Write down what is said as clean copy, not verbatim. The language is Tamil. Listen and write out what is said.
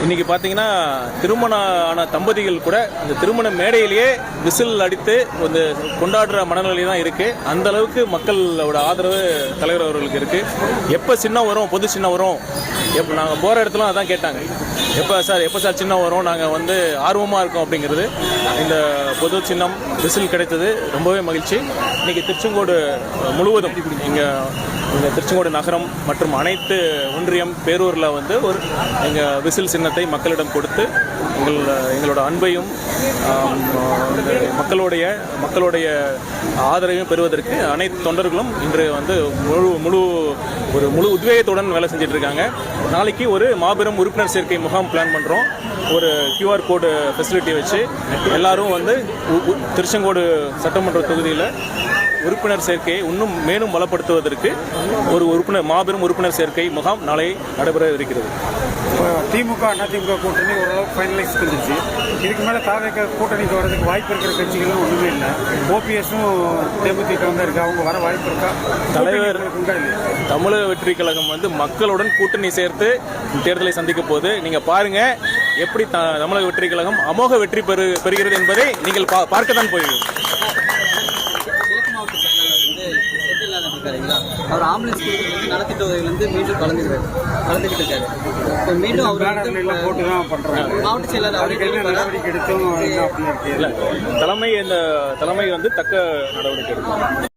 இன்னைக்கு பார்த்தீங்கன்னா திருமண ஆன தம்பதிகள் கூட இந்த திருமண மேடையிலேயே விசில் அடித்து வந்து கொண்டாடுற மனநிலை தான் இருக்கு. அந்த அளவுக்கு மக்களோட ஆதரவு தலைவர் அவர்களுக்கு இருக்கு. எப்போ சின்னம் வரும், பொது சின்னம் வரும், எப்போ நாங்கள் போகிற இடத்துல அதான் கேட்டாங்க, எப்போ சார் சின்னம் வரும், நாங்கள் வந்து ஆர்வமாக இருக்கோம் அப்படிங்கிறது. இந்த பொது சின்னம் விசில் கிடைத்தது ரொம்பவே மகிழ்ச்சி. இன்னைக்கு திருச்செங்கோடு முழுவதும் இங்கே திருச்செங்கோடு நகரம் மற்றும் அனைத்து ஒன்றியம் பேரூரில் வந்து ஒரு எங்கள் விசில் சின்னத்தை மக்களிடம் கொடுத்து எங்களோட அன்பையும் மக்களுடைய ஆதரவையும் பெறுவதற்கு அனைத்து தொண்டர்களும் இன்று வந்து முழு உத்வேகத்துடன் வேலை செஞ்சுட்டு இருக்காங்க. நாளைக்கு ஒரு மாபெரும் உறுப்பினர் சேர்க்கை முகாம் பிளான் பண்ணுறோம். ஒரு QR கோடு ஃபெசிலிட்டி வச்சு எல்லாரும் வந்து திருச்செங்கோடு சட்டமன்ற தொகுதியில் உறுப்பினர் சேர்க்கையை இன்னும் மேலும் பலப்படுத்துவதற்கு ஒரு மாபெரும் உறுப்பினர் சேர்க்கை முகாம் நாளை நடைபெற இருக்கிறது. திமுக அதிமுக கூட்டணி ஓரளவுக்கு ஃபைனலைஸ் பண்ணிருச்சு. இதுக்கு மேலே தாவேக கூட்டணிக்கு வரதுக்கு வாய்ப்பு இருக்கிற கட்சிகளும் ஒன்றுமே இல்லை. ஓபிஎஸும் தேமுதிக தான் இருக்கு. அவங்க வர வாய்ப்பு இருக்கா? தலைவர் தமிழக வெற்றி கழகம் வந்து மக்களுடன் கூட்டணி சேர்த்து தேர்தலை சந்திக்க போது நீங்க பாருங்க எப்படி தமிழக வெற்றி கழகம் அமோக வெற்றி பெறுகிறது என்பதை நீங்கள் பார்க்கத்தான் போகிறீர்கள். அவர் ஆம்புலன்ஸ் நலத்திட்ட உதவியிலிருந்து மீண்டும் கலந்துக்கிட்டு இருக்காரு. மீண்டும் அவர் மாவட்ட செயலர் தலைமை வந்து தக்க நடவடிக்கை எடுக்கும்.